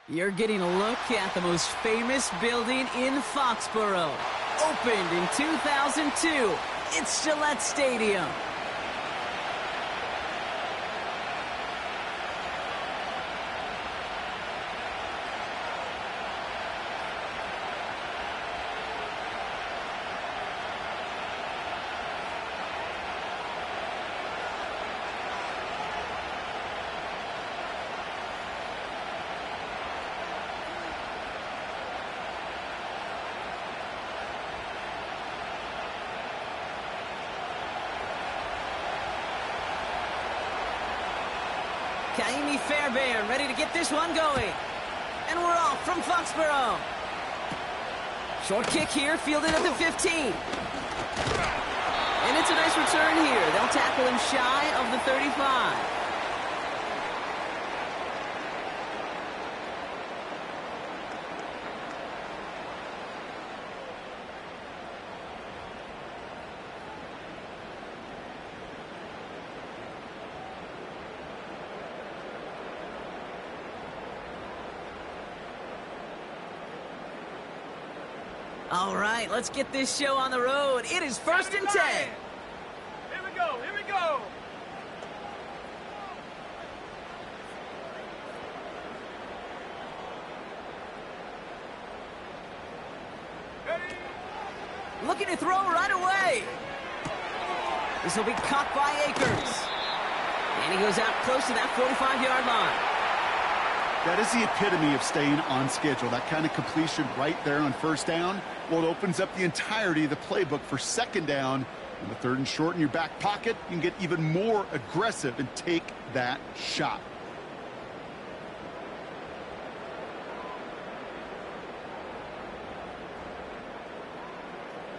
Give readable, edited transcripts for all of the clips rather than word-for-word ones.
You're getting a look at the most famous building in Foxborough. Opened in 2002, it's Gillette Stadium. Kaimi Fairbairn ready to get this one going. And we're off from Foxborough. Short kick here, fielded at the 15. And it's a nice return here. They'll tackle him shy of the 35. All right, let's get this show on the road. It is 1st and 10. Here we go, here we go. Ready? Looking to throw right away. This will be caught by Akers. And he goes out close to that 45-yard line. That is the epitome of staying on schedule. That kind of completion right there on first down. Well, it opens up the entirety of the playbook for second down. And the 3rd and short in your back pocket, you can get even more aggressive and take that shot.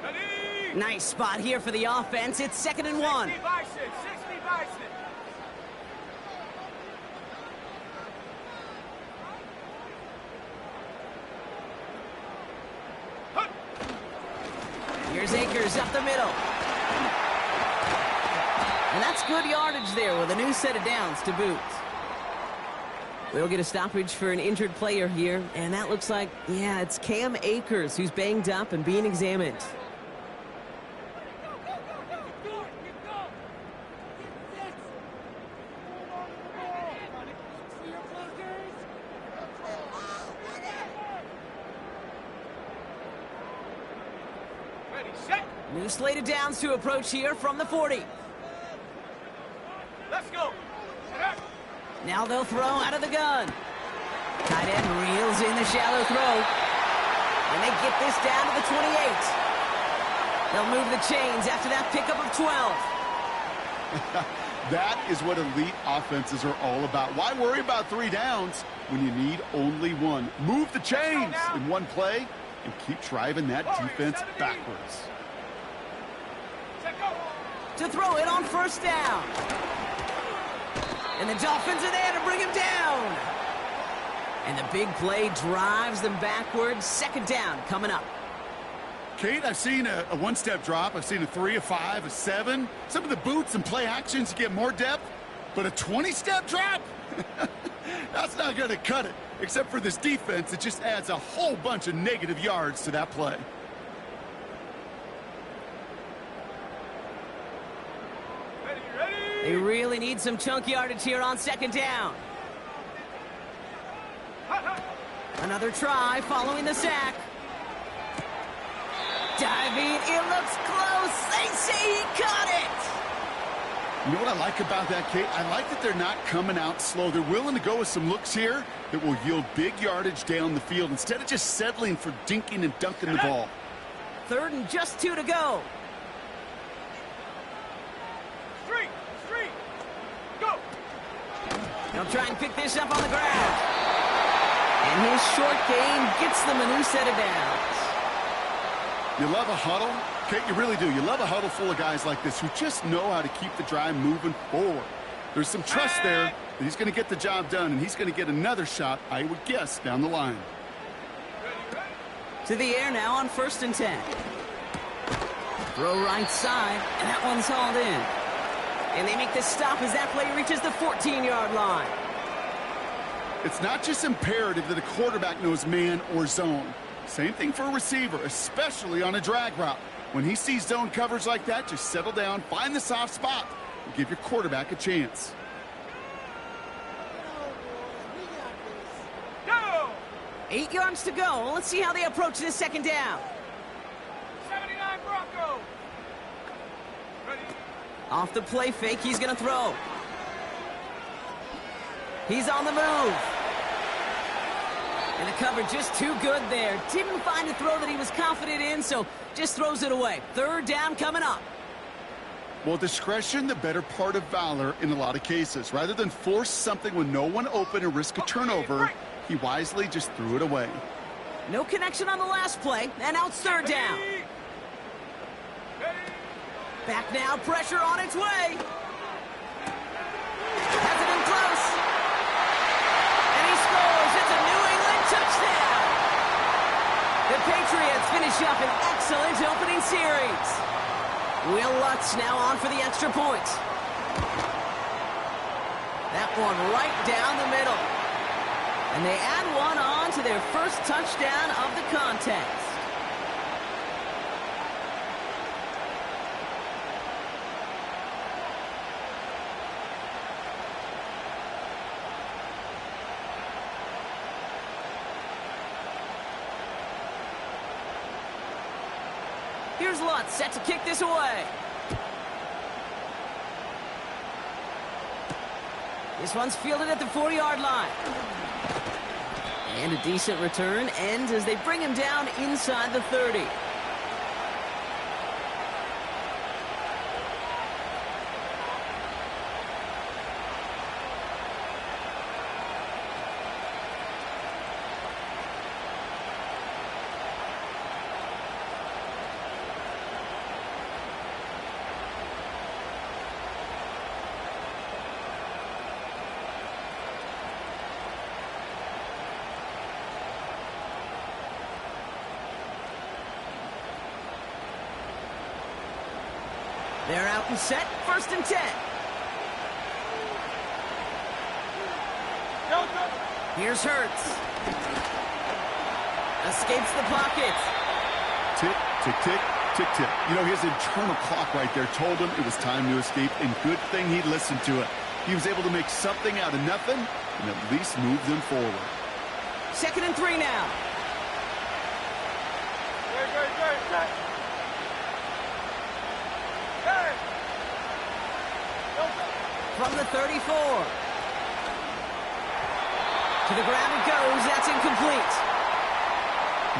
Ready? Nice spot here for the offense. It's 2nd and 1. 60 Bison, 60 Bison. Here's Akers up the middle. And that's good yardage there with a new set of downs to boot. We'll get a stoppage for an injured player here, and that looks like, yeah, it's Cam Akers who's banged up and being examined. New slate of downs to approach here from the 40. Let's go. Now they'll throw out of the gun. Tight end reels in the shallow throw. And they get this down to the 28. They'll move the chains after that pickup of 12. That is what elite offenses are all about. Why worry about 3 downs when you need only 1? Move the chains in one play and keep driving that defense backwards. To throw it on first down. And the Dolphins are there to bring him down. And the big play drives them backwards. 2nd down coming up. Kate, I've seen a one-step drop. I've seen a 3, a 5, a 7. Some of the boots and play actions get more depth. But a 20-step drop? That's not going to cut it. Except for this defense, it just adds a whole bunch of negative yards to that play. They really need some chunk yardage here on 2nd down. Another try following the sack. Diving, it looks close. They say he caught it. You know what I like about that, Kate? I like that they're not coming out slow. They're willing to go with some looks here that will yield big yardage down the field instead of just settling for dinking and dunking the ball. 3rd and just 2 to go. He'll try and pick this up on the ground. And his short game gets them a new set of downs. You love a huddle? Kate, you really do. You love a huddle full of guys like this who just know how to keep the drive moving forward. There's some trust there that he's going to get the job done, and he's going to get another shot, I would guess, down the line. To the air now on 1st and 10. Throw right side, and that one's hauled in. And they make the stop as that play reaches the 14-yard line. It's not just imperative that a quarterback knows man or zone. Same thing for a receiver, especially on a drag route. When he sees zone coverage like that, just settle down, find the soft spot, and give your quarterback a chance. Go! 8 yards to go. Let's see how they approach this second down. 79 Bronco. Ready? Off the play fake, he's going to throw. He's on the move. And the cover just too good there. Didn't find a throw that he was confident in, so just throws it away. Third down coming up. Well, discretion, the better part of valor in a lot of cases. Rather than force something with no one open and risk a turnover, he wisely just threw it away. No connection on the last play, and now it's third down. Back now, pressure on its way. Has it in close. And he scores. It's a New England touchdown. The Patriots finish up an excellent opening series. Will Lutz now on for the extra point. That one right down the middle. And they add one on to their first touchdown of the contest. Here's Lutz, set to kick this away. This one's fielded at the 40-yard line. And a decent return ends as they bring him down inside the 30. They're out and set, 1st and 10. Here's Hurts. Escapes the pocket. Tick, tick, tick, tick, tick. You know, his internal clock right there told him it was time to escape, and good thing he listened to it. He was able to make something out of nothing and at least move them forward. 2nd and 3 now. Good. From the 34. To the ground it goes. That's incomplete.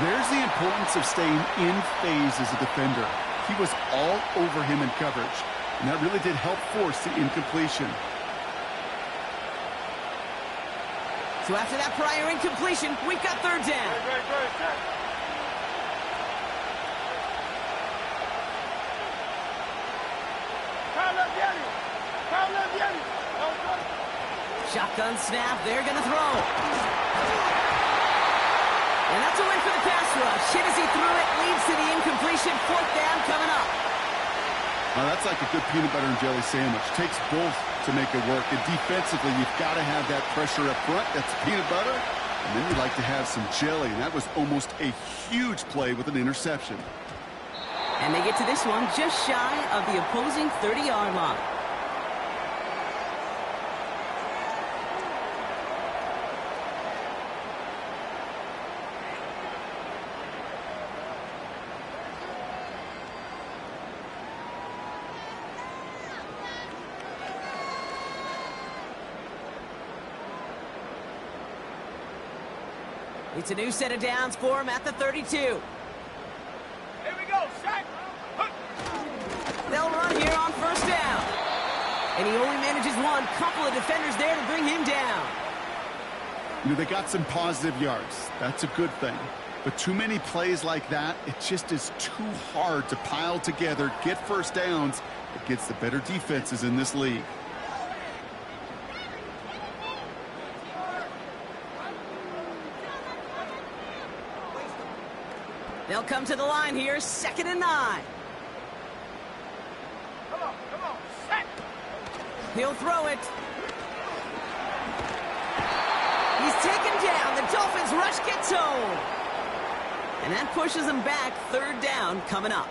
There's the importance of staying in phase as a defender. He was all over him in coverage, and that really did help force the incompletion. So after that prior incompletion, we've got third down. Shotgun snap, they're going to throw. And that's a win for the pass rush. Hit as he threw it, leads to the incompletion. 4th down coming up. Now that's like a good peanut butter and jelly sandwich. Takes both to make it work. And defensively, you've got to have that pressure up front. That's peanut butter. And then you'd like to have some jelly. And that was almost a huge play with an interception. And they get to this one just shy of the opposing 30-yard line. It's a new set of downs for him at the 32. Here we go, Shaq. They'll run here on 1st down. And he only manages one. Couple of defenders there to bring him down. You know, they got some positive yards. That's a good thing. But too many plays like that, it just is too hard to pile together, get 1st downs against the better defenses in this league. They'll come to the line here, 2nd and 9. Come on, set. He'll throw it. He's taken down. The Dolphins rush gets home. And that pushes them back. Third down coming up.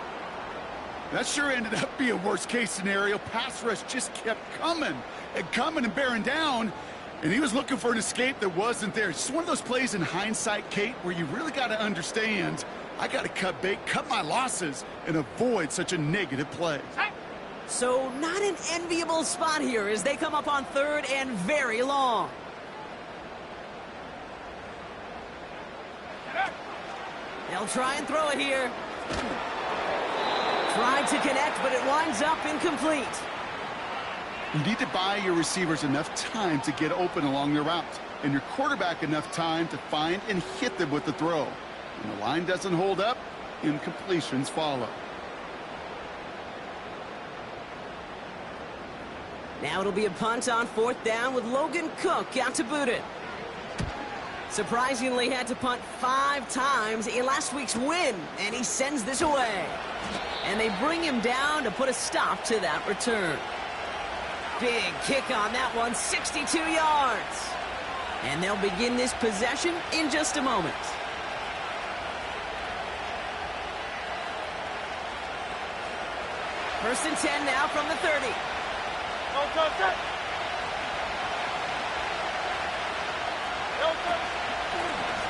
That sure ended up being worst-case scenario. Pass rush just kept coming and bearing down. And he was looking for an escape that wasn't there. It's just one of those plays in hindsight, Kate, where you really got to understand, I got to cut bait, cut my losses, and avoid such a negative play. So not an enviable spot here as they come up on third and very long. They'll try and throw it here. Tried to connect, but it winds up incomplete. You need to buy your receivers enough time to get open along their route, and your quarterback enough time to find and hit them with the throw. When the line doesn't hold up, incompletions follow. Now it'll be a punt on fourth down with Logan Cook out to boot it. Surprisingly had to punt 5 times in last week's win, and he sends this away. And they bring him down to put a stop to that return. Big kick on that one, 62 yards. And they'll begin this possession in just a moment. First and 10 now from the 30.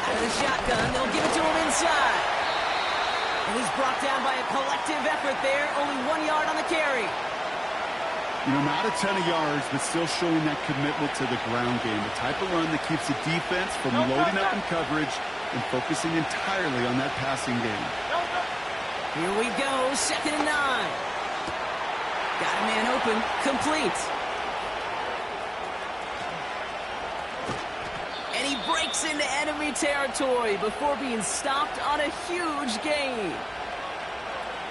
Out of the shotgun, they'll give it to him inside. And he's brought down by a collective effort there, only 1 yard on the carry. You know, not a ton of yards, but still showing that commitment to the ground game. The type of run that keeps the defense from loading up in coverage and focusing entirely on that passing game. Here we go, 2nd and 9. Got a man open, complete. And he breaks into enemy territory before being stopped on a huge gain.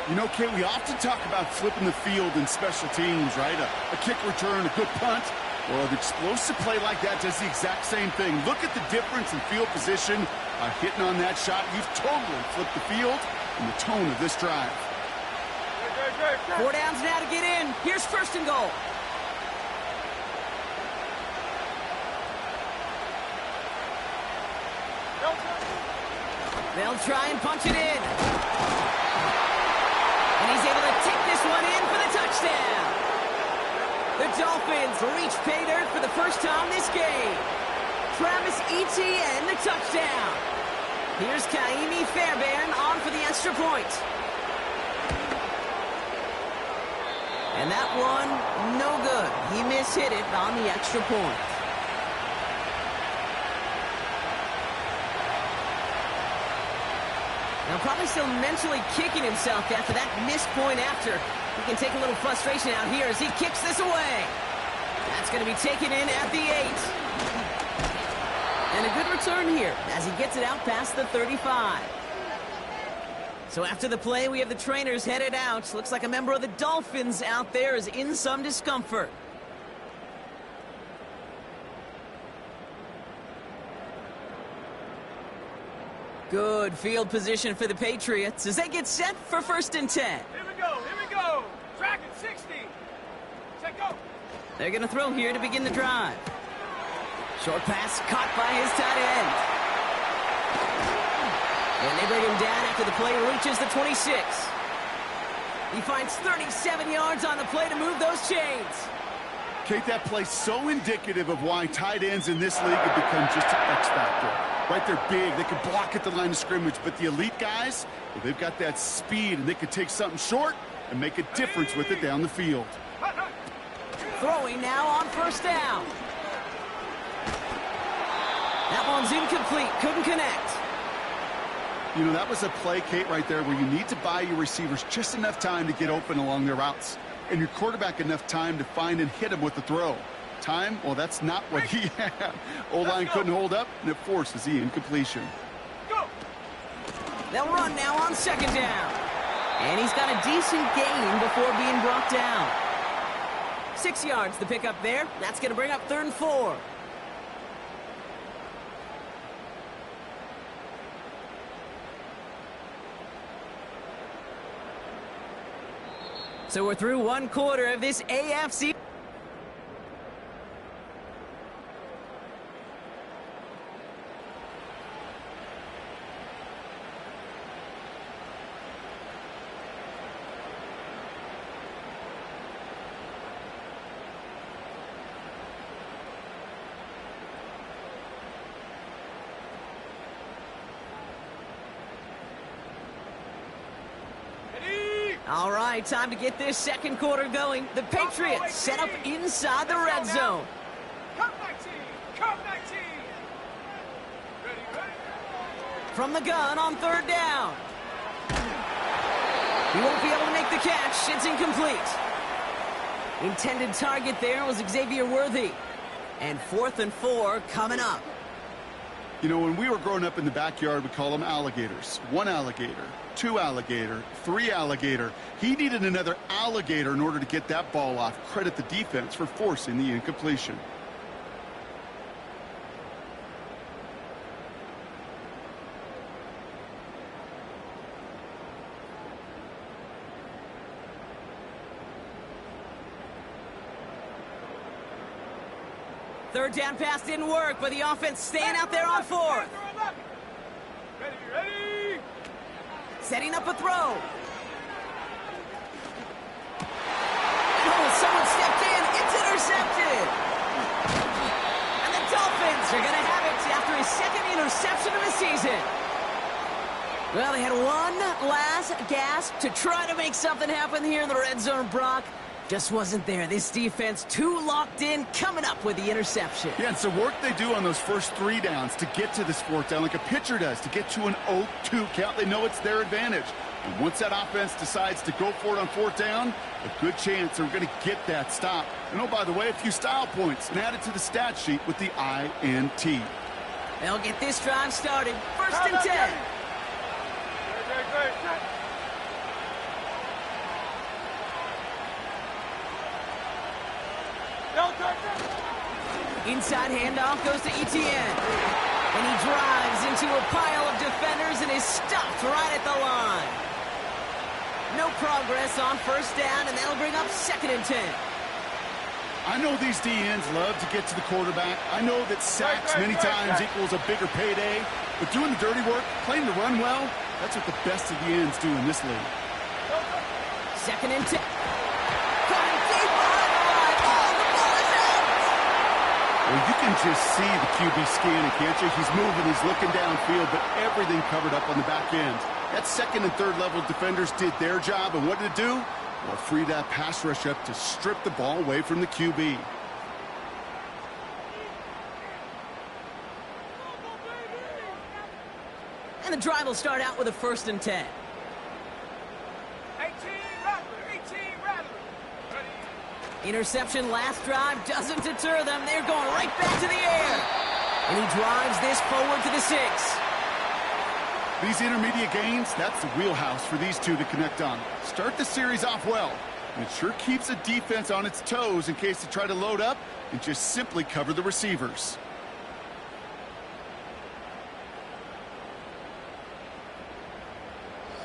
You know, Kate, we often talk about flipping the field in special teams, right? A kick return, a good punt. Well, an explosive play like that does the exact same thing. Look at the difference in field position by hitting on that shot. You've totally flipped the field and the tone of this drive. 4 downs now to get in. Here's 1st and goal. They'll try and punch it in. And he's able to take this one in for the touchdown. The Dolphins reach pay dirt for the first time this game. Travis Etienne, the touchdown. Here's Kaimi Fairbairn on for the extra point. And that one, no good. He mishit it on the extra point. Now probably still mentally kicking himself after that missed point after. He can take a little frustration out here as he kicks this away. That's going to be taken in at the 8. And a good return here as he gets it out past the 35. So after the play, we have the trainers headed out. Looks like a member of the Dolphins out there is in some discomfort. Good field position for the Patriots as they get set for 1st and 10. Here we go. Track at 60. Set, go. They're going to throw here to begin the drive. Short pass caught by his tight end. And they bring him down after the play reaches the 26. He finds 37 yards on the play to move those chains. Kate, that play's so indicative of why tight ends in this league have become just an X factor. Right, they're big, they can block at the line of scrimmage, but the elite guys, well, they've got that speed, and they can take something short and make a difference with it down the field. Throwing now on 1st down. That one's incomplete, couldn't connect. You know, that was a play, Kate, right there, where you need to buy your receivers just enough time to get open along their routes, and your quarterback enough time to find and hit him with the throw. Time, well, that's not what he had. O-line couldn't hold up, and it forces the incompletion. Go. They'll run now on 2nd down. And he's got a decent gain before being brought down. 6 yards the pickup there. That's going to bring up 3rd and 4. So we're through 1 quarter of this AFC. All right, time to get this second quarter going. The Patriots set up inside the red zone. Come 19! Come 19! Ready, ready? From the gun on third down. He won't be able to make the catch. It's incomplete. Intended target there was Xavier Worthy. And 4th and 4 coming up. You know, when we were growing up in the backyard, we call them alligators. 1 alligator, 2 alligator, 3 alligator. He needed another alligator in order to get that ball off. Credit the defense for forcing the incompletion. Third down pass didn't work, but the offense staying out there on 4th. Ready, ready? Setting up a throw. Oh, someone stepped in. It's intercepted. And the Dolphins are going to have it after his second interception of the season. Well, they had one last gasp to try to make something happen here in the red zone, Brock. Just wasn't there. This defense too locked in, coming up with the interception. Yeah, it's the work they do on those first 3 downs to get to this 4th down, like a pitcher does, to get to an 0-2 count. They know it's their advantage. And once that offense decides to go for it on 4th down, a good chance they're going to get that stop. And oh, by the way, a few style points and add it to the stat sheet with the INT. They'll get this drive started. 1st and 10. Great. Inside handoff goes to Etienne. And he drives into a pile of defenders and is stopped right at the line. No progress on 1st down, and that'll bring up 2nd and 10. I know these DNs love to get to the quarterback. I know that sacks many times equals a bigger payday. But doing the dirty work, playing the run well, that's what the best of the ends do in this league. 2nd and 10. Going deep behind the line. Oh, the ball is out! Well, you can just see the QB scanning, can't you? He's moving, he's looking downfield, but everything covered up on the back end. That 2nd and 3rd level defenders did their job, and what did it do? Well, freed that pass rush up to strip the ball away from the QB. And the drive will start out with a 1st and 10. 18 Rattler. Ready? Interception last drive doesn't deter them. They're going right back to the air. And he drives this forward to the 6. These intermediate gains, that's the wheelhouse for these two to connect on. Start the series off well. And it sure keeps the defense on its toes in case they try to load up and just simply cover the receivers.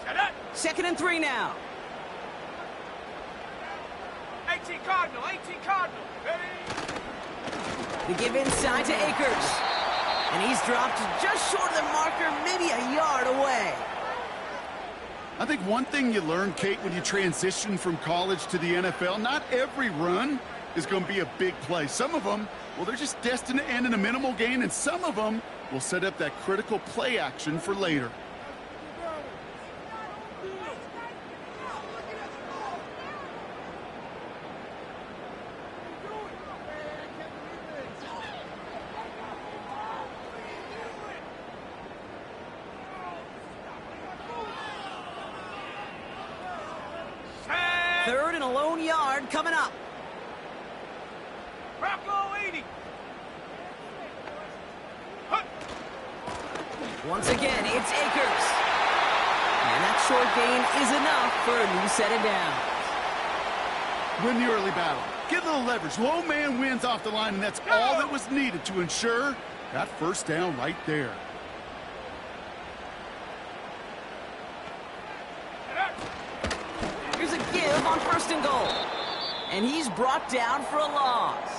Set up. 2nd and 3 now. 18 Cardinal. Ready? They give inside to Akers. And he's dropped just short of the marker, maybe a yard away. I think one thing you learn, Kate, when you transition from college to the NFL, not every run is going to be a big play. Some of them, well, they're just destined to end in a minimal gain, and some of them will set up that critical play action for later. Third and a lone yard coming up. Rocco 80. Once again, it's Akers. And that short gain is enough for a new set of downs. Win the early battle. Get a little leverage. Low man wins off the line, and that's all that was needed to ensure that 1st down right there. Here's a give on 1st and goal. And he's brought down for a loss.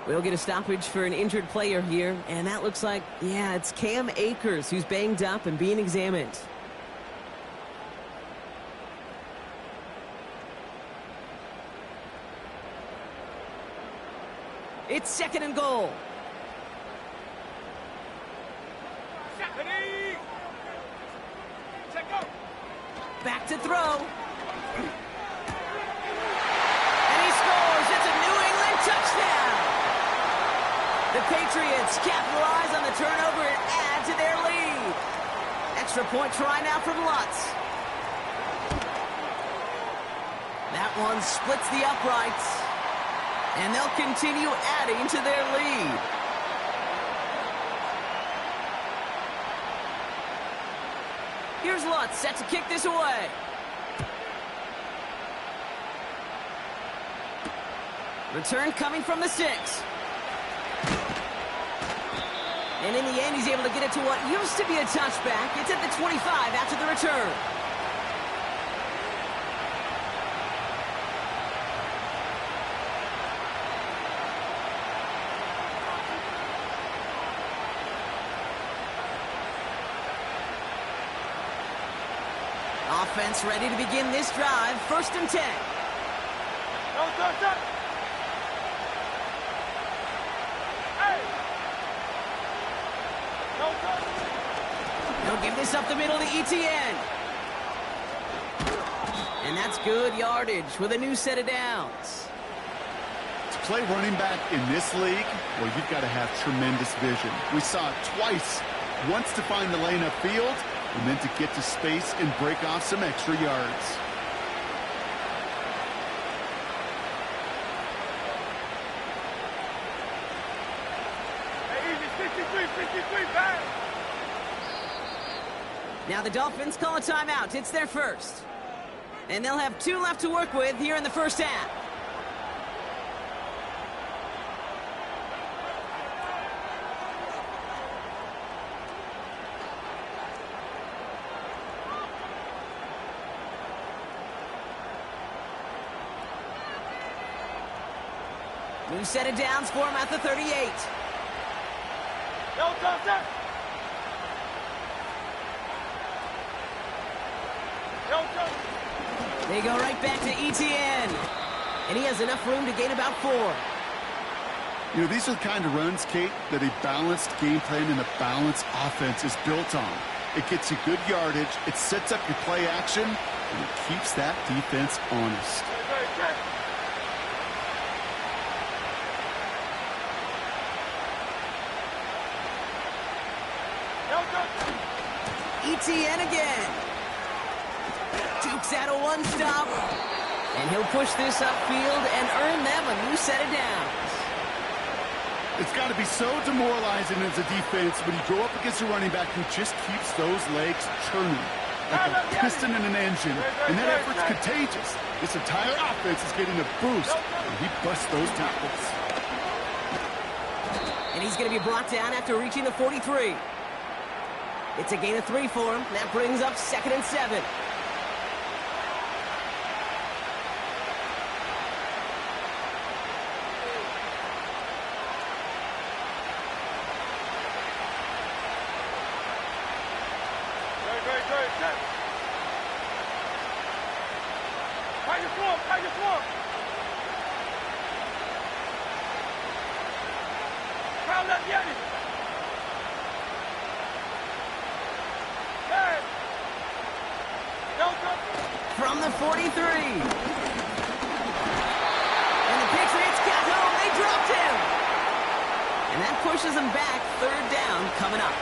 We'll get a stoppage for an injured player here. And that looks like, yeah, it's Cam Akers who's banged up and being examined. It's 2nd and goal. Ready? Set, go. Back to throw. And he scores. It's a New England touchdown. The Patriots capitalize on the turnover and add to their lead. Extra point try now from Lutz. That one splits the uprights. And they'll continue adding to their lead. Here's Lutz set to kick this away. Return coming from the 6. And in the end, he's able to get it to what used to be a touchback. It's at the 25 after the return. Offense ready to begin this drive. 1st and 10. They'll give this up the middle to ETN. And that's good yardage with a new set of downs. To play running back in this league, well, you've got to have tremendous vision. We saw it twice. Once to find the lane upfield, and then to get to space and break off some extra yards. Now the Dolphins call a timeout. It's their first. And they'll have 2 left to work with here in the first half. New set of downs for him at the 38. They go right back to ETN. And he has enough room to gain about 4. You know, these are the kind of runs, Kate, that a balanced game plan and a balanced offense is built on. It gets you good yardage, it sets up your play action, and it keeps that defense honest. ETN again. Dukes out a 1-stop. And he'll push this upfield and earn them a new set of downs. It's got to be so demoralizing as a defense when you go up against a running back who just keeps those legs turning like a piston in an engine. And that effort's contagious. This entire offense is getting a boost, and he busts those tackles. And he's going to be brought down after reaching the 43. It's a gain of 3 for him. That brings up 2nd and 7. From the 43. And the Patriots got home. They dropped him. And that pushes them back. 3rd down coming up.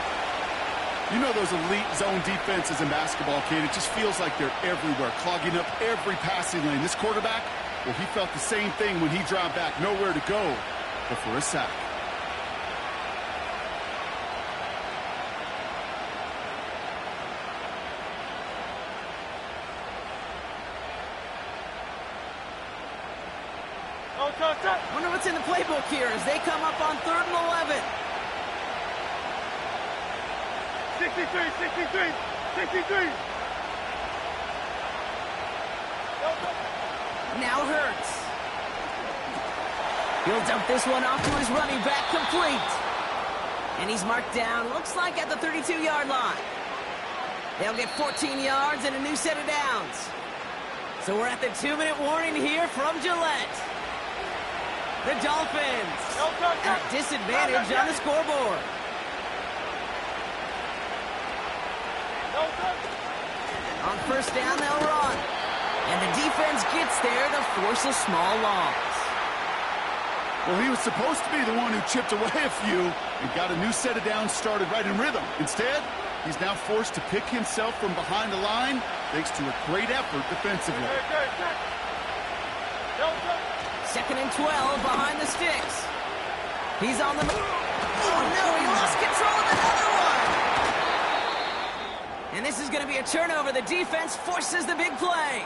You know those elite zone defenses in basketball, Kate, it just feels like they're everywhere, clogging up every passing lane. This quarterback, well, he felt the same thing when he dropped back. Nowhere to go but for a sack. Wonder what's in the playbook here as they come up on 3rd and 11. 63. Now Hurts. He'll dump this one off to his running back, complete. And he's marked down, looks like at the 32-yard line. They'll get 14 yards and a new set of downs. So we're at the 2-minute warning here from Gillette. The Dolphins at disadvantage on the scoreboard. On first down, they'll run. And the defense gets there to force a small loss. Well, he was supposed to be the one who chipped away a few and got a new set of downs started right in rhythm. Instead, he's now forced to pick himself from behind the line thanks to a great effort defensively. Second and 12 behind the sticks. He's on the move. Oh, no, he lost control of another one. And this is going to be a turnover. The defense forces the big play.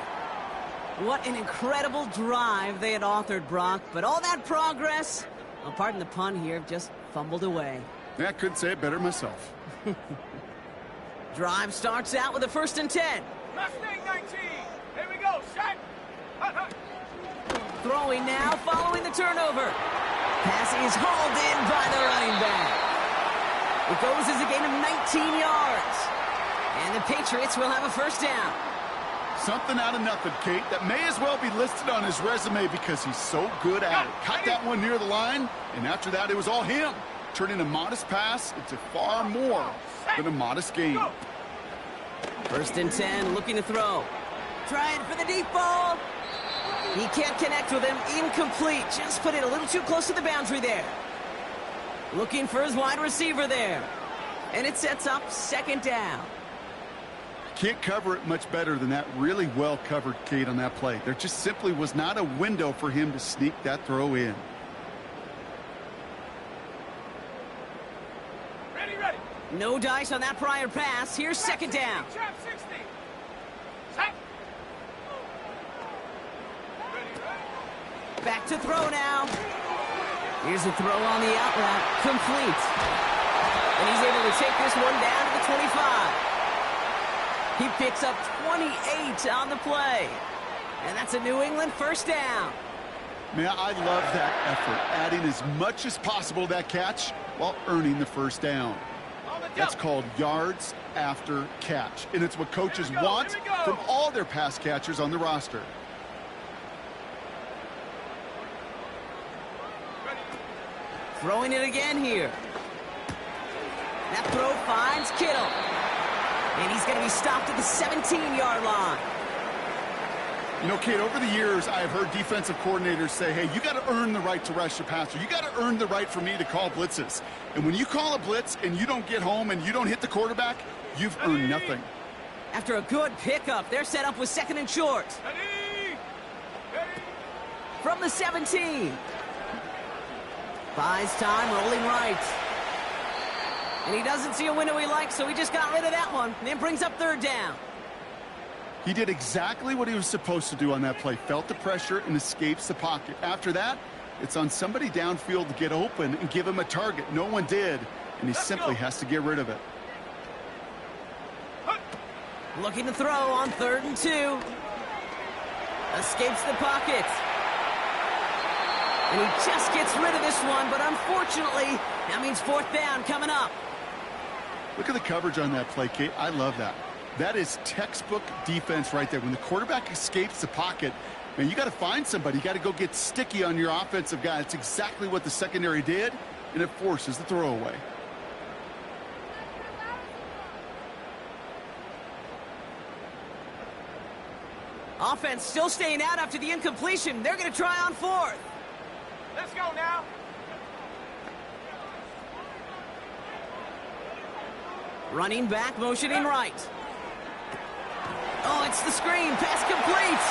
What an incredible drive they had authored, Brock. But all that progress, oh, pardon the pun here, just fumbled away. Yeah, I couldn't say it better myself. Drive starts out with a 1st and 10. Mustang 19. Here we go. Shot. Hut, hut. Throwing now, following the turnover. Pass is hauled in by the running back. It goes as a gain of 19 yards. And the Patriots will have a 1st down. Something out of nothing, Kate. That may as well be listed on his resume because he's so good at it. Caught that one near the line, and after that, it was all him. Turning a modest pass into far more than a modest gain. 1st and 10, looking to throw. Trying for the deep ball. He can't connect with him. Incomplete. Just put it a little too close to the boundary there. Looking for his wide receiver there. And it sets up 2nd down. Can't cover it much better than that really well covered, Kate, on that play. There just simply was not a window for him to sneak that throw in. Ready, ready. No dice on that prior pass. Here's 2nd down. Trap 60. Set. Back to throw now. Here's a throw on the out route. Complete. And he's able to take this one down to the 25. He picks up 28 on the play. And that's a New England 1st down. Man, I love that effort, adding as much as possible to that catch while earning the 1st down. That's called yards after catch. And it's what coaches want from all their pass catchers on the roster. Throwing it again here. That throw finds Kittle. And he's going to be stopped at the 17-yard line. You know, Kate, over the years, I have heard defensive coordinators say, hey, you got to earn the right to rush the passer. You got to earn the right for me to call blitzes. And when you call a blitz and you don't get home and you don't hit the quarterback, you've earned nothing. After a good pickup, they're set up with 2nd and short. From the 17. Buys time, rolling right. And he doesn't see a window he likes, so he just got rid of that one. And then brings up 3rd down. He did exactly what he was supposed to do on that play. Felt the pressure and escapes the pocket. After that, it's on somebody downfield to get open and give him a target. No one did, and he simply has to get rid of it. Looking to throw on 3rd and 2. Escapes the pocket. And he just gets rid of this one, but unfortunately, that means 4th down coming up. Look at the coverage on that play, Kate. I love that. That is textbook defense right there. When the quarterback escapes the pocket, man, you got to find somebody. You got to go get sticky on your offensive guy. It's exactly what the secondary did, and it forces the throwaway. Offense still staying out after the incompletion. They're going to try on 4th. Let's go now. Running back, motioning right. Oh, it's the screen. Pass complete.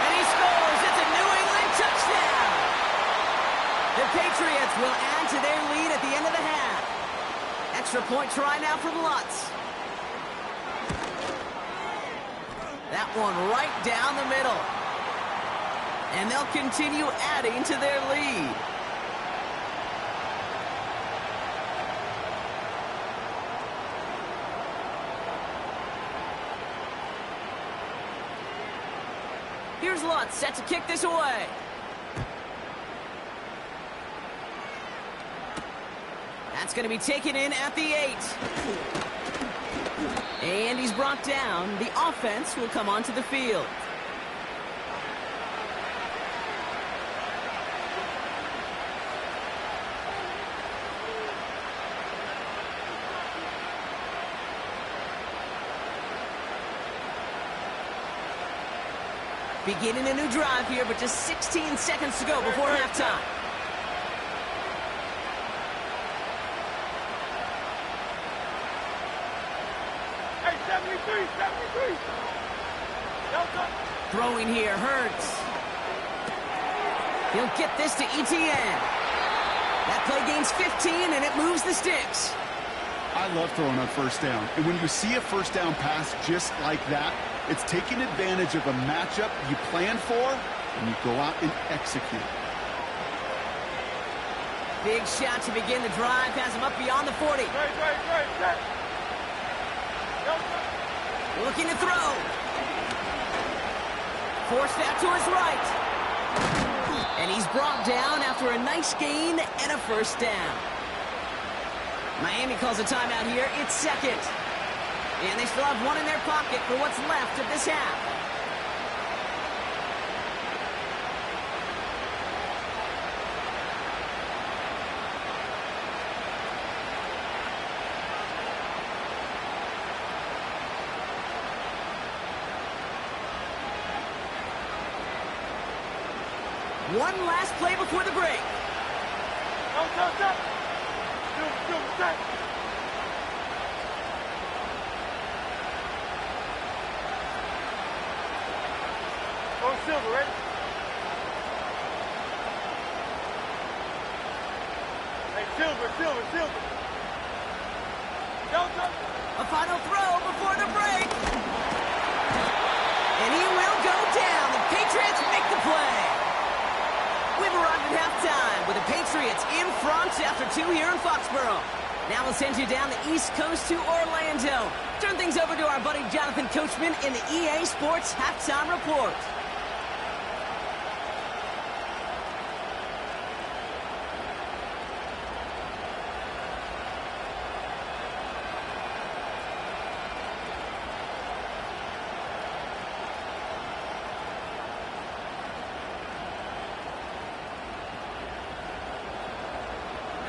And he scores. It's a New England touchdown. The Patriots will add to their lead at the end of the half. Extra point try now from Lutz. That one right down the middle. And they'll continue adding to their lead. Here's Lutz, set to kick this away. That's going to be taken in at the 8. And he's brought down. The offense will come onto the field. Beginning a new drive here, but just 16 seconds to go before halftime. Hey, 73, 73. Delta. Throwing here, Hurts. He'll get this to ETN. That play gains 15, and it moves the sticks. I love throwing on first down. And when you see a first down pass just like that, it's taking advantage of a matchup you plan for, and you go out and execute. Big shot to begin the drive. Has him up beyond the 40. Right. Delta. Looking to throw. Forced out to his right. And he's brought down after a nice gain and a first down. Miami calls a timeout here. It's second. And they still have one in their pocket for what's left of this half. One last play before the break. Delta. Silver, set. Go Silver, ready? Hey, Silver. Delta. A final throw before the break. And he will go down. The Patriots make the play. We've arrived at halftime with the Patriots in front after 2 here in Foxborough. Now we'll send you down the East Coast to Orlando. Turn things over to our buddy Jonathan Coachman in the EA Sports Halftime Report.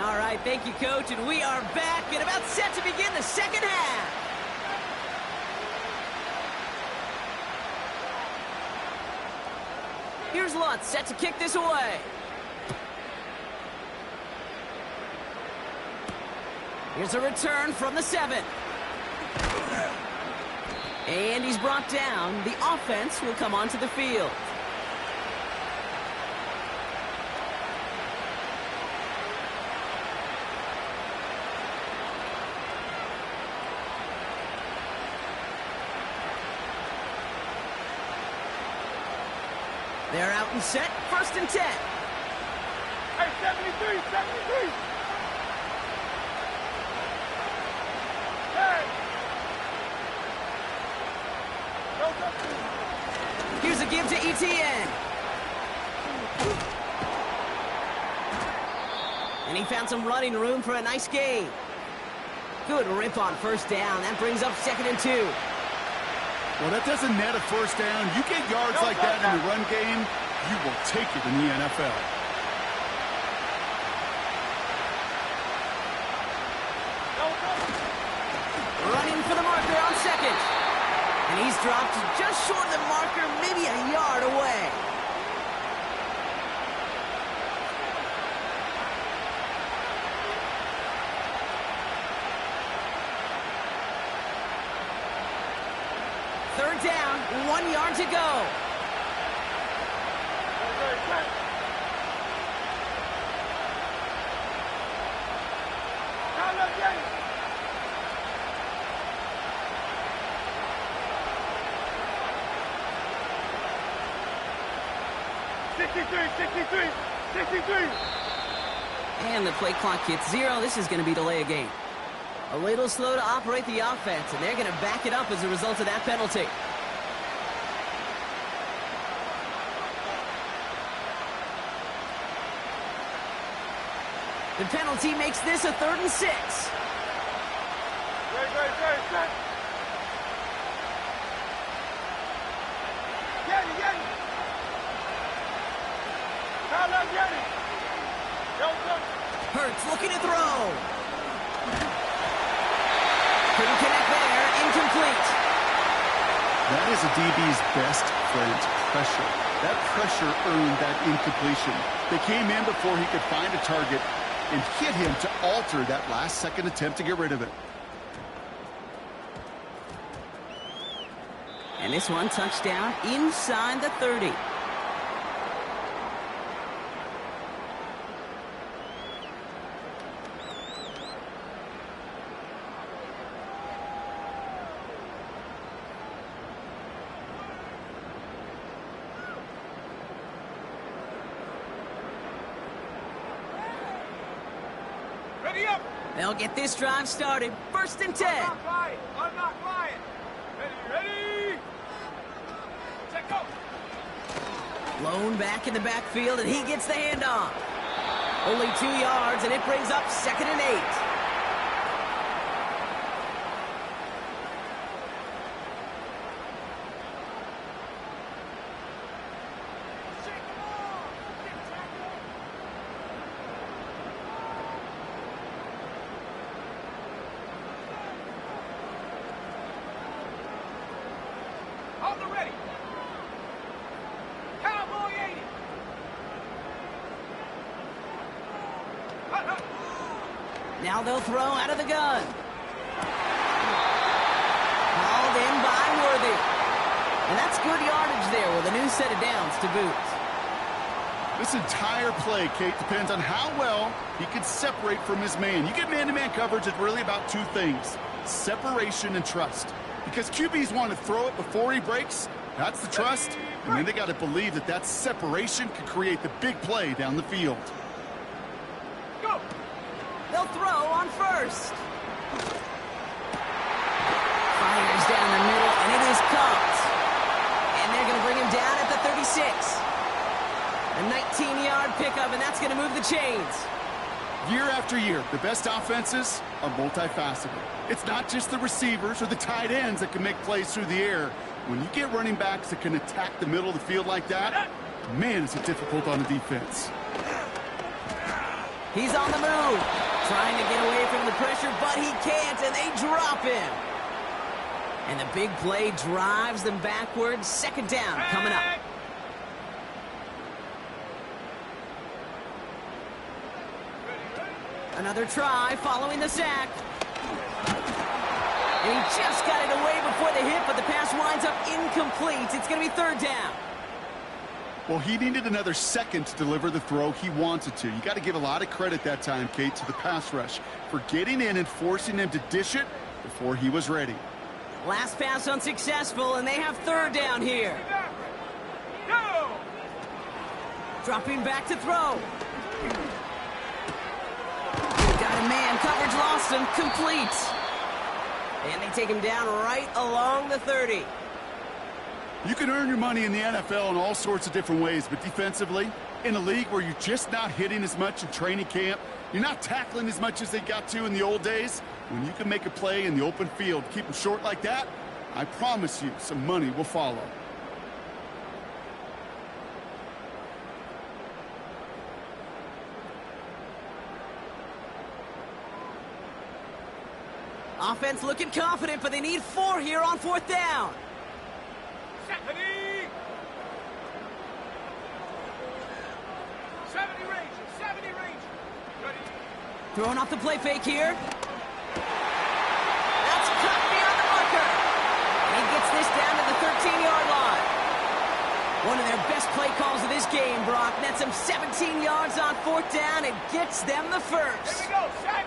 All right, thank you, Coach, and we are back and about set to begin the second half. Here's Lutz set to kick this away. Here's a return from the 7. And he's brought down. The offense will come onto the field. They're out and set, 1st and 10. Hey, 73. Hey. Delta. Here's a give to ETN. And he found some running room for a nice gain. Good rip on first down. That brings up 2nd and 2. Well, that doesn't net a first down. You get yards like that in the run game, you will take it in the NFL. Running for the marker on 2nd. And he's dropped just short of the marker, maybe a yard away. Third down, 1 yard to go. And the play clock hits 0. This is going to be delay a game. A little slow to operate the offense, and they're going to back it up as a result of that penalty. The penalty makes this a 3rd and 6. Right. Get it. Hurts looking to throw. Couldn't connect there. Incomplete. That is a DB's best friend, pressure. That pressure earned that incompletion. They came in before he could find a target and hit him to alter that last-second attempt to get rid of it. And this one touchdown inside the 30. Ready up. They'll get this drive started. 1st and 10. I'm not flying. Ready. Set, go. Blown back in the backfield, and he gets the handoff. Only 2 yards, and it brings up 2nd and 8. On the ready. Cowboy 80. Now they'll throw out of the gun. Called in by Worthy. And that's good yardage there with a new set of downs to boot. This entire play, Kate, depends on how well he can separate from his man. You get man-to-man coverage, it's really about 2 things: separation and trust. Because QBs want to throw it before he breaks. That's the trust. And then they got to believe that that separation can create the big play down the field. Go. They'll throw on 1st. Fires down the middle, and it is caught. And they're going to bring him down at the 36. A 19-yard pickup, and that's going to move the chains. Year after year, the best offenses are multifaceted. It's not just the receivers or the tight ends that can make plays through the air. When you get running backs that can attack the middle of the field like that, man, is it difficult on the defense. He's on the move, trying to get away from the pressure, but he can't, and they drop him. And the big play drives them backwards. 2nd down coming up. Another try following the sack. And he just got it away before the hit, but the pass winds up incomplete. It's going to be 3rd down. Well, he needed another second to deliver the throw he wanted to. You got to give a lot of credit that time, Kate, to the pass rush for getting in and forcing him to dish it before he was ready. Last pass unsuccessful, and they have 3rd down here. Go. Dropping back to throw. Got a man, coverage lost him, complete. And they take him down right along the 30. You can earn your money in the NFL in all sorts of different ways, but defensively, in a league where you're just not hitting as much in training camp, you're not tackling as much as they got to in the old days, when you can make a play in the open field, keep them short like that, I promise you some money will follow. Offense looking confident, but they need 4 here on 4th down. 70 range. Ready. Throwing off the play fake here. That's cut beyond the marker. And he gets this down to the 13-yard line. One of their best play calls of this game, Brock. Nets them 17 yards on 4th down and gets them the first. Here we go. Set.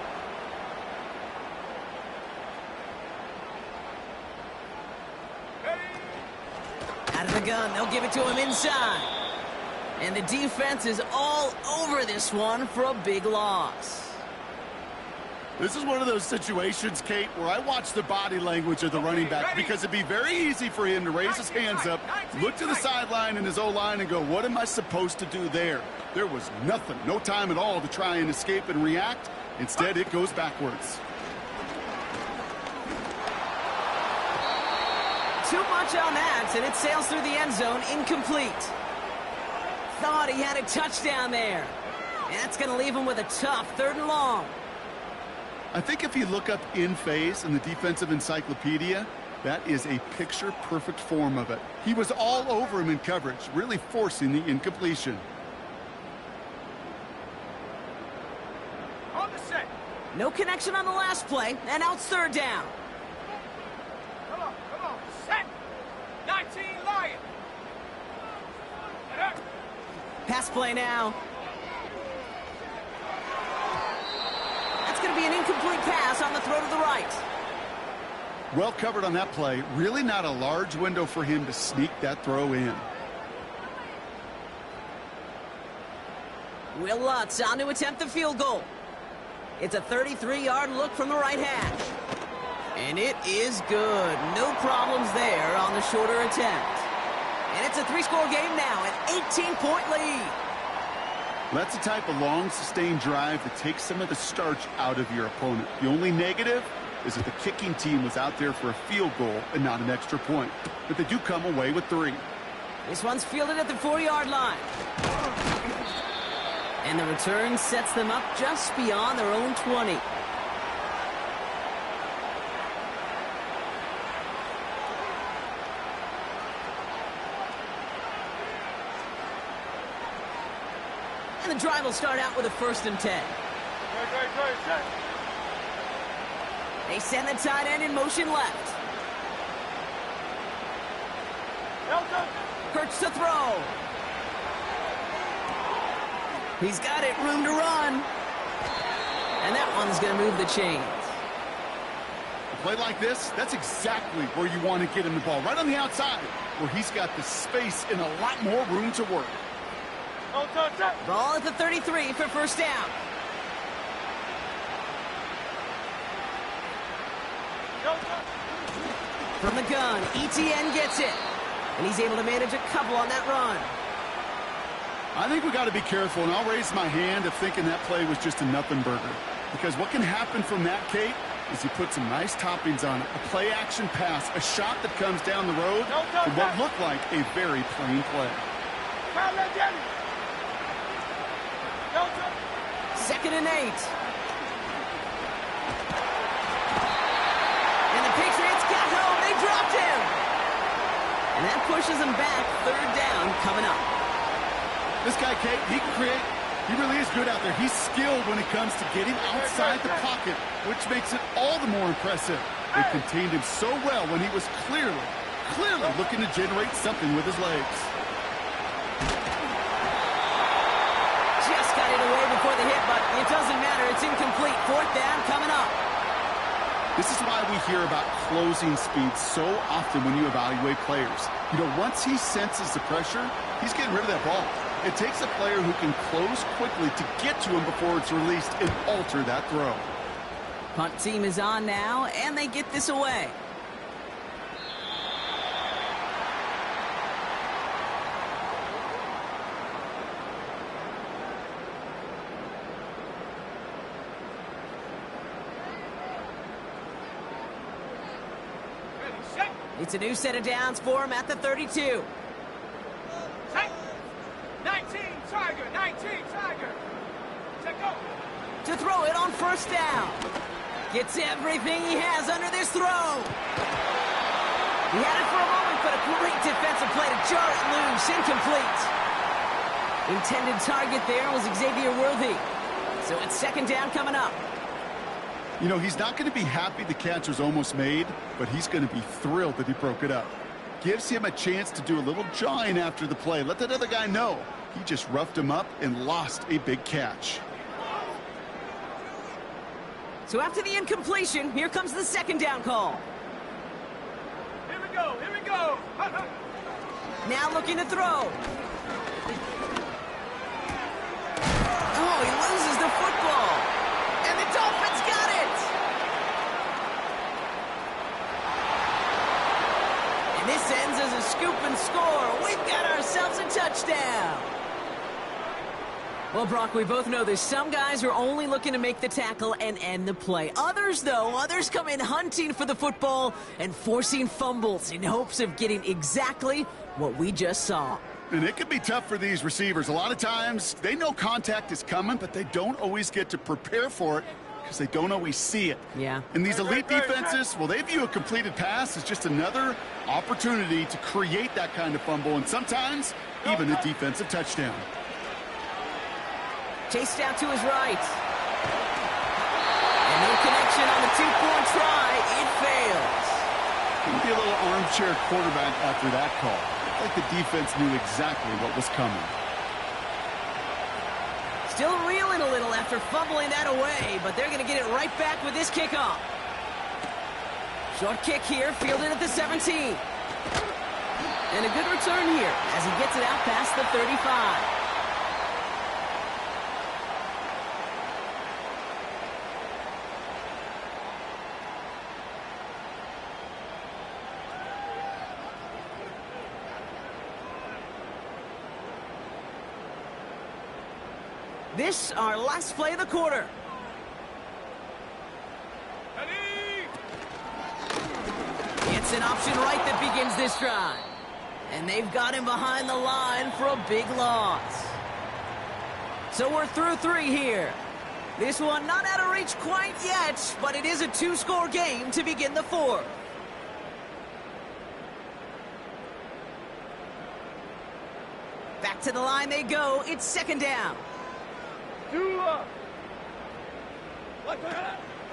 Out of the gun, they'll give it to him inside. And the defense is all over this one for a big loss. This is one of those situations, Kate, where I watch the body language of the running back because it'd be very easy for him to raise his hands up, look to the sideline in his O-line and go, what am I supposed to do there? There was nothing, no time at all to try and escape and react. Instead, it goes backwards. Too much on that, and it sails through the end zone, incomplete. Thought he had a touchdown there. And that's going to leave him with a tough 3rd and long. I think if you look up in phase in the defensive encyclopedia, That is a picture-perfect form of it. He was all over him in coverage, really forcing the incompletion. On the set. No connection on the last play, and now it's third down. Come on. Set. 19 Lion. Pass play now. That's going to be an incomplete pass on the throw to the right. Well covered on that play. Really not a large window for him to sneak that throw in. Will Lutz on to attempt the field goal. It's a 33-yard look from the right hash. And it is good. No problems there on the shorter attempt. And it's a 3-score game now, an 18-point lead. That's the type of long, sustained drive that takes some of the starch out of your opponent. The only negative is that the kicking team was out there for a field goal and not an extra point. But they do come away with 3. This one's fielded at the 4-yard line. And the return sets them up just beyond their own 20. And the drive will start out with a 1st and 10. They send the tight end in motion left. Hurts to throw. He's got it, room to run. And that one's going to move the chains. A play like this, that's exactly where you want to get him the ball. Right on the outside, where he's got the space and a lot more room to work. Ball at the 33 for first down. From the gun, ETN gets it. And he's able to manage a couple on that run. I think we got to be careful, and I'll raise my hand of thinking that play was just a nothing burger. Because what can happen from that, Kate, is you put some nice toppings on it. A play-action pass, a shot that comes down the road for what looked like a very plain play. 2nd and 8. And the Patriots got home. They dropped him. And that pushes them back. 3rd down coming up. This guy, Kate, he can create. He really is good out there. He's skilled when it comes to getting outside the pocket, which makes it all the more impressive. They contained him so well when he was clearly looking to generate something with his legs. Just got it away before the hit, but it doesn't matter. It's incomplete. 4th down coming up. This is why we hear about closing speed so often when you evaluate players. You know, once he senses the pressure, he's getting rid of that ball. It takes a player who can close quickly to get to him before it's released and alter that throw. Punt team is on now, and they get this away. It's a new set of downs for him at the 32. 19 Tiger. Check go. To throw it on 1st down. Gets everything he has under this throw. He had it for a moment, but a great defensive play to jar it loose. Incomplete. Intended target there was Xavier Worthy. So it's 2nd down coming up. You know, he's not going to be happy the catch was almost made, but he's going to be thrilled that he broke it up. Gives him a chance to do a little jawing after the play. Let that other guy know he just roughed him up and lost a big catch. So after the incompletion, here comes the 2nd down call. Here we go. Now looking to throw. Oh, he loses the football. And the Dolphins got it. And this ends as a scoop and score. We've got ourselves a touchdown. Well, Brock, we both know there's some guys who are only looking to make the tackle and end the play. Others, though, come in hunting for the football and forcing fumbles in hopes of getting exactly what we just saw. And it can be tough for these receivers. A lot of times, they know contact is coming, but they don't always get to prepare for it because they don't always see it. Yeah. And these elite defenses, well, they view a completed pass as just another opportunity to create that kind of fumble, and sometimes even a defensive touchdown. Chased out to his right. And no connection on the two-point try. It fails. Maybe a little armchair quarterback after that call. Like the defense knew exactly what was coming. Still reeling a little after fumbling that away, but they're going to get it right back with this kickoff. Short kick here, fielded at the 17. And a good return here as he gets it out past the 35. This, our last play of the quarter. It's an option right that begins this drive. And they've got him behind the line for a big loss. So we're through 3 here. This one not out of reach quite yet, but it is a 2-score game to begin the 4th. Back to the line they go. It's second down.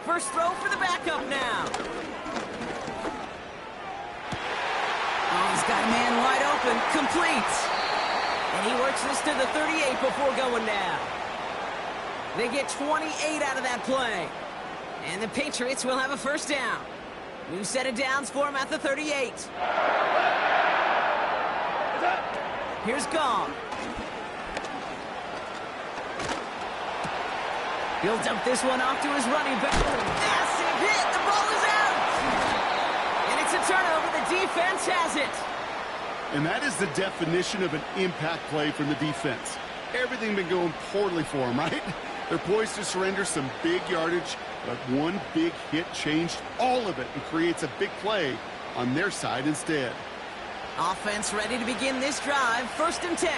First throw for the backup now. Oh, he's got a man wide open. Complete. And he works this to the 38 before going down. They get 28 out of that play. And the Patriots will have a first down. New set of downs for him at the 38. Here's Gong. He'll dump this one off to his running back. Massive hit. The ball is out. And it's a turnover. The defense has it. And that is the definition of an impact play from the defense. Everything been going poorly for them, right? They're poised to surrender some big yardage, but one big hit changed all of it and creates a big play on their side instead. Offense ready to begin this drive. First and 10.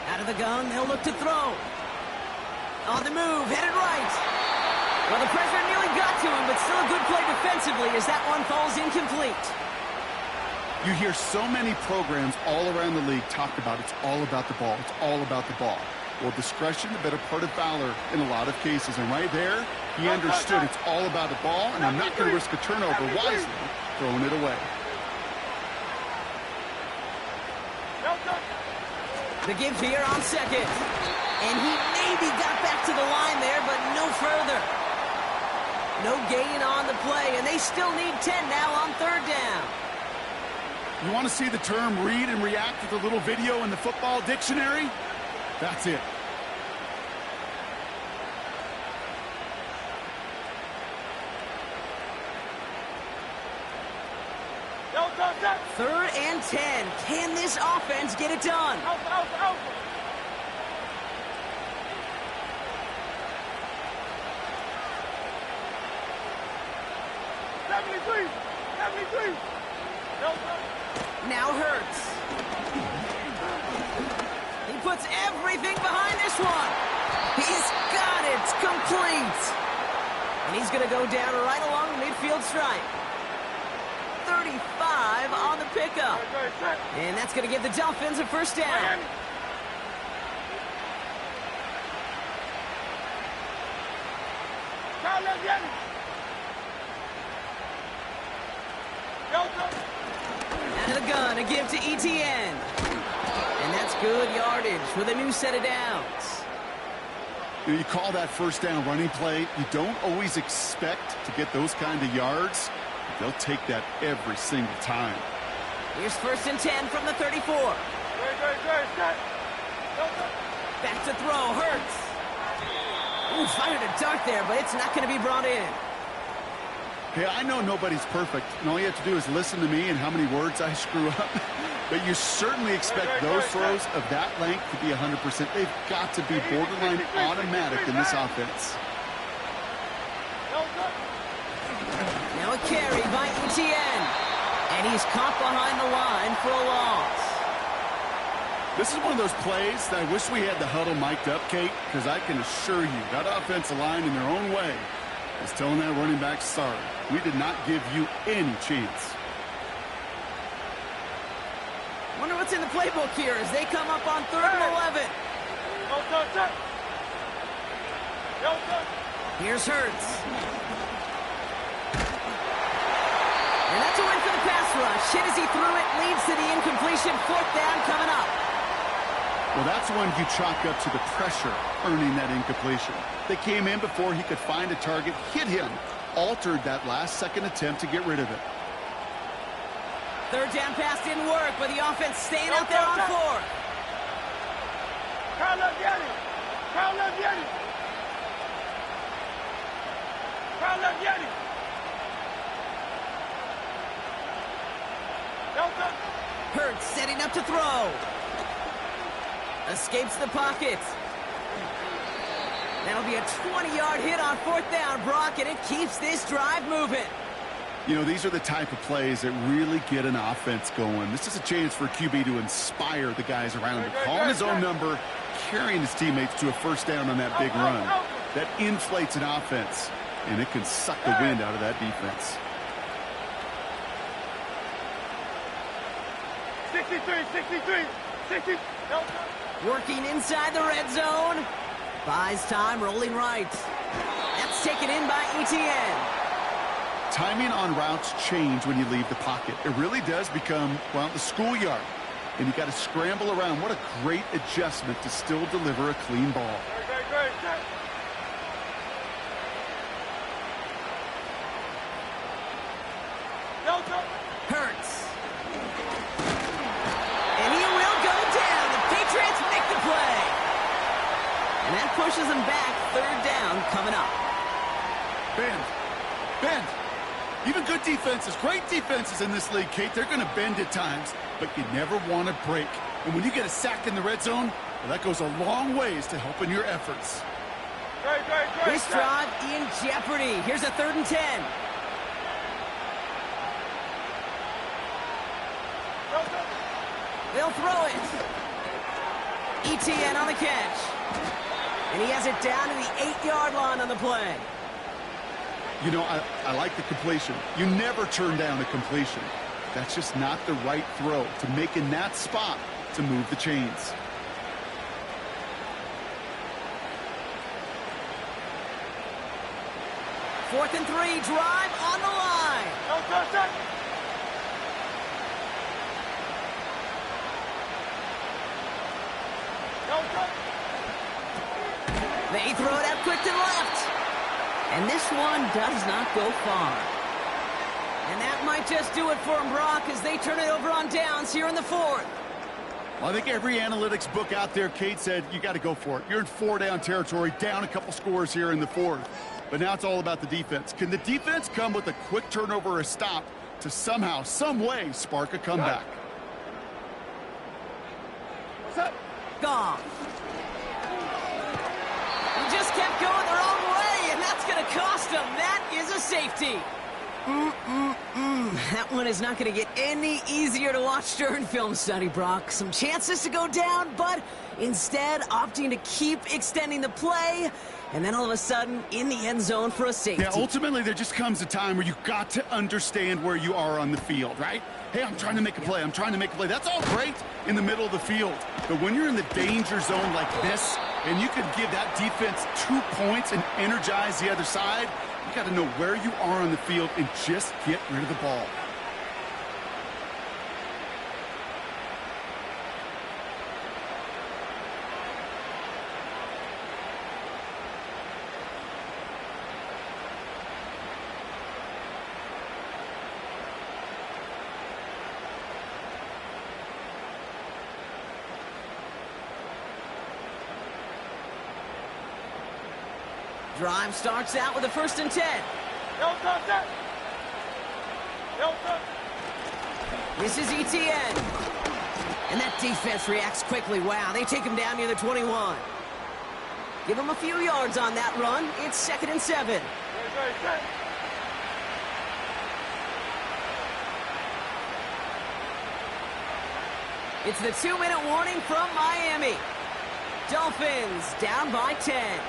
Out of the gun, they'll look to throw. On the move, headed right. Well, the pressure nearly got to him, but still a good play defensively as that one falls incomplete. You hear so many programs all around the league talk about it's all about the ball. It's all about the ball. Well, discretion, the better part of valor in a lot of cases. And right there, he understood it's all about the ball, and I'm not going to risk a turnover wisely, throwing it away. The give here on second. And he maybe got back to the line there, but no further. No gain on the play, and they still need 10 now on third down. You want to see the term read and react with a little video in the football dictionary? That's it. Third and 10. Can this offense get it done? Alpha. 73. Now Hurts. He puts everything behind this one. He's got it. Complete. And he's going to go down right along the midfield stripe. 35 on the pickup. And that's going to give the Dolphins a first down. Out of the gun, a give to ETN. And that's good yardage with a new set of downs. You call that first down running play. You don't always expect to get those kind of yards. They'll take that every single time. Here's first and 10 from the 34. Back to throw, Hurts. Ooh, fired a dart there, but it's not going to be brought in. Hey, I know nobody's perfect, and all you have to do is listen to me and how many words I screw up. But you certainly expect those throws of that length to be 100%. They've got to be borderline automatic in this offense. carry by Etienne. And he's caught behind the line for a loss. This is one of those plays that I wish we had the huddle mic'd up, Kate, because I can assure you that offensive line in their own way is telling that running back, sorry, we did not give you any chance. Wonder what's in the playbook here as they come up on 3rd and 11. Here's Hurts. And that's a win for the pass rush. Hit as he threw it, leads to the incompletion. 4th down coming up. Well, that's when you chalk up to the pressure earning that incompletion. They came in before he could find a target, hit him, altered that last-second attempt to get rid of it. 3rd down pass didn't work, but the offense staying out there on 4th. Hurts setting up to throw. Escapes the pocket. That'll be a 20-yard hit on 4th down, Brock, and it keeps this drive moving. You know, these are the type of plays that really get an offense going. This is a chance for a QB to inspire the guys around him. Calling his own number, carrying his teammates to a 1st down on that big run. That inflates an offense, and it can suck the wind out of that defense. 63. Working inside the red zone. Buys time, rolling right. That's taken in by Etienne. Timing on routes change when you leave the pocket. It really does become, well, the schoolyard. And you got to scramble around. What a great adjustment to still deliver a clean ball. Great. Hurts. And he will go down. The Patriots make the play. And that pushes them back. 3rd down coming up. Bend. Even good defenses, great defenses in this league, Kate, they're going to bend at times, but you never want to break. And when you get a sack in the red zone, well, that goes a long ways to helping your efforts. Great. This drive in jeopardy. Here's a 3rd and 10. They'll throw it. Etienne on the catch. And he has it down to the 8-yard line on the play. You know, I like the completion. You never turn down a completion. That's just not the right throw to make in that spot to move the chains. Fourth and 3, drive on the line. They throw it out quick to the left. And this one does not go far. And that might just do it for him, Brock, as they turn it over on downs here in the 4th. Well, I think every analytics book out there, Kate, said you got to go for it. You're in 4-down territory, down a couple scores here in the 4th. But now it's all about the defense. Can the defense come with a quick turnover or a stop to somehow, some way, spark a comeback? What's up? Gone. He just kept going the wrong way, and that's going to cost him. That is a safety. That one is not going to get any easier to watch during film study, Brock. Some chances to go down, but instead opting to keep extending the play, and then all of a sudden in the end zone for a safety. Yeah, ultimately there just comes a time where you got to understand where you are on the field, right? Hey, I'm trying to make a play. I'm trying to make a play. That's all great in the middle of the field. But when you're in the danger zone like this, and you can give that defense 2 points and energize the other side, you got to know where you are on the field and just get rid of the ball. Drive starts out with a 1st and 10. This is Etienne. And that defense reacts quickly. Wow, they take him down near the 21. Give him a few yards on that run. It's 2nd and 7. It's the 2-minute warning from Miami. Dolphins down by 10.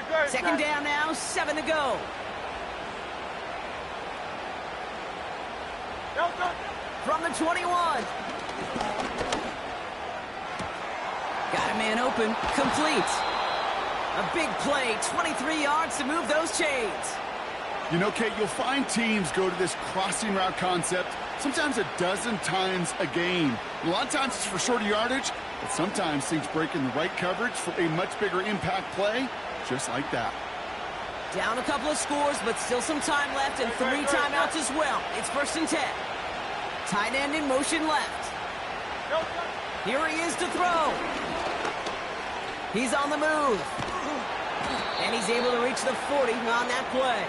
Great. Second down now, 7 to go. From the 21. Got a man open, complete. A big play, 23 yards to move those chains. You know, Kate, you'll find teams go to this crossing route concept sometimes a dozen times a game. A lot of times it's for shorter yardage, but sometimes things break in the right coverage for a much bigger impact play, just like that. Down a couple of scores, but still some time left and 3 timeouts as well. It's 1st and 10. Tight end in motion left. Here he is to throw. He's on the move. And he's able to reach the 40 on that play.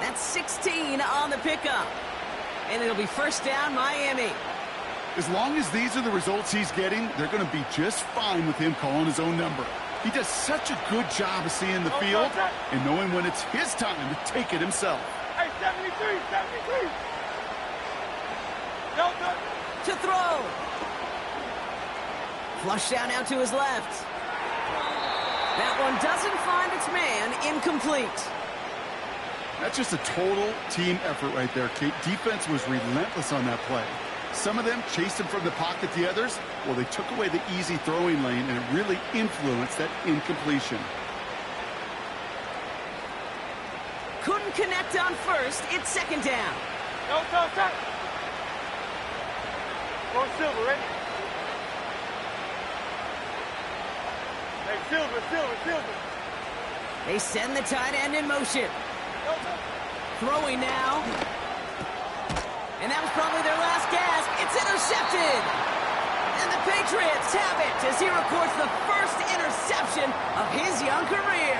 That's 16 on the pickup. And it'll be 1st down, Miami. As long as these are the results he's getting, they're going to be just fine with him calling his own number. He does such a good job of seeing the field and knowing when it's his time to take it himself. Hey, 73. To throw. Flush down out to his left. That one doesn't find its man, incomplete. That's just a total team effort right there, Kate. Defense was relentless on that play. Some of them chased him from the pocket, the others, well, they took away the easy throwing lane, and it really influenced that incompletion. Couldn't connect on first. It's 2nd down. No. Go Silver, ready? Hey, Silver. They send the tight end in motion. Throwing now. And that was probably their last gasp. It's intercepted. And the Patriots have it as he records the first interception of his young career.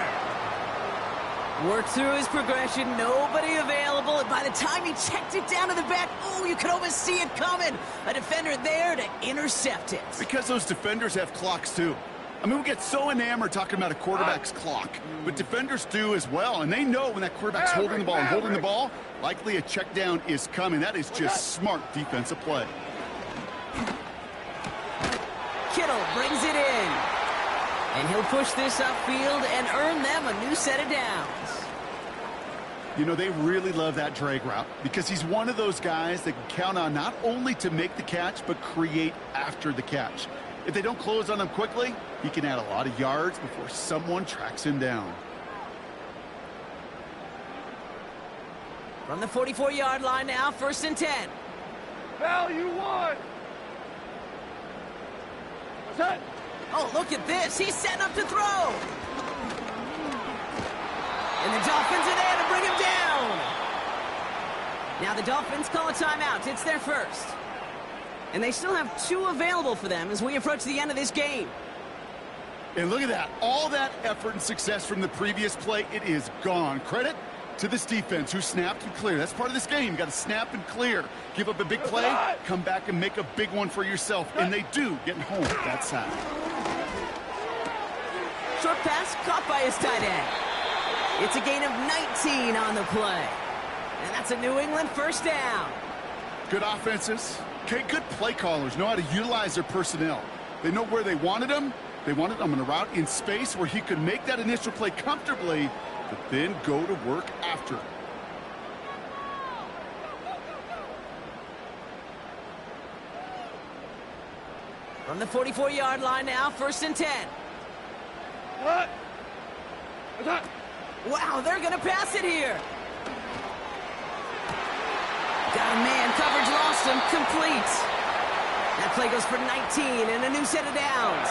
Worked through his progression, nobody available, and by the time he checked it down to the back, oh, you could almost see it coming. A defender there to intercept it. Because those defenders have clocks too. I mean, we get so enamored talking about a quarterback's clock, but defenders do as well, and they know when that quarterback's holding the ball, likely a check down is coming. That is just smart defensive play. Kittle brings it in. And he'll push this upfield and earn them a new set of downs. You know, they really love that drag route because he's one of those guys that can count on not only to make the catch, but create after the catch. If they don't close on him quickly, he can add a lot of yards before someone tracks him down. From the 44-yard line now, 1st and 10. Value 1. What's that? Oh, look at this. He's setting up to throw. And the Dolphins are there to bring him down. Now the Dolphins call a timeout. It's their first. And they still have 2 available for them as we approach the end of this game. And look at that. All that effort and success from the previous play, it is gone. Credit to this defense who snapped and cleared. That's part of this game. You got to snap and clear. Give up a big play, come back and make a big one for yourself. And they do, getting home that sack. Short pass caught by his tight end. It's a gain of 19 on the play. And that's a New England 1st down. Good offenses. Okay, good play callers know how to utilize their personnel. They know where they wanted them. They wanted him on a route in space where he could make that initial play comfortably, but then go to work after. From the 44-yard line now, 1st and 10. What? What's that? Wow, they're going to pass it here. Got a man, coverage lost him, complete. That play goes for 19 and a new set of downs.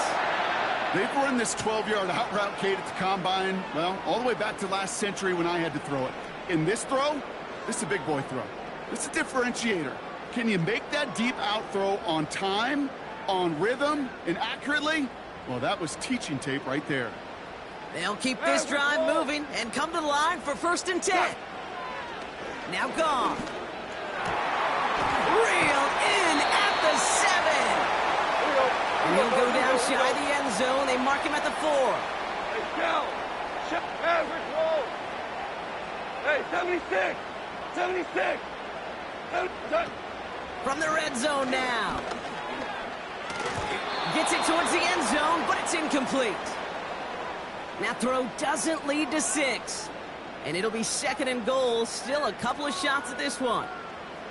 They've run this 12-yard out route, Kate, at the combine, well, all the way back to last century when I had to throw it. In this throw, this is a big boy throw. It's a differentiator. Can you make that deep out throw on time? on rhythm and accurately, well, that was teaching tape right there. They'll keep this drive moving and come to the line for 1st and 10. Now gone. Reel in at the 7. And he'll go down shy of the end zone. They mark him at the 4. Hey, Cal. Average roll. Hey, 76. 76. From the red zone now. Gets it towards the end zone, but it's incomplete. That throw doesn't lead to 6. And it'll be 2nd and goal. Still a couple of shots at this one.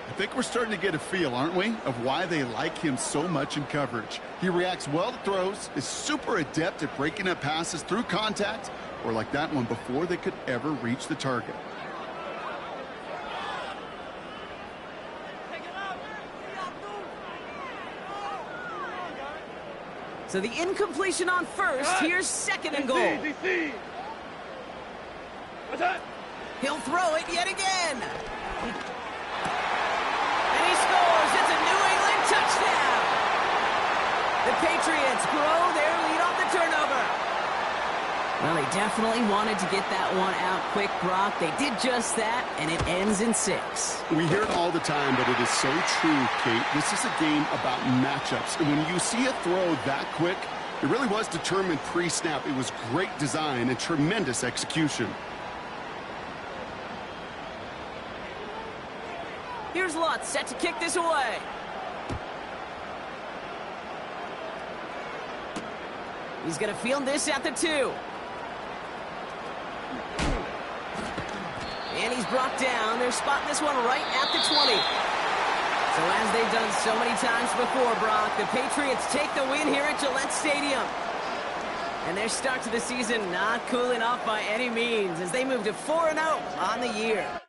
I think we're starting to get a feel, aren't we, of why they like him so much in coverage. He reacts well to throws, is super adept at breaking up passes through contact, or like that one before they could ever reach the target. So the incompletion on 1st. Here's 2nd and goal. DC. What's that? He'll throw it yet again. And he scores. It's a New England touchdown. The Patriots grow their lead off the turnover. Well, they definitely wanted to get that one out quick, Brock. They did just that, and it ends in 6. We hear it all the time, but it is so true, Kate. This is a game about matchups. And when you see a throw that quick, it really was determined pre-snap. It was great design and tremendous execution. Here's Lutz set to kick this away. He's going to field this at the 2. And he's brought down. They're spotting this one right at the 20. So as they've done so many times before, Brock, the Patriots take the win here at Gillette Stadium. And their start to the season not cooling off by any means as they move to 4-0 on the year.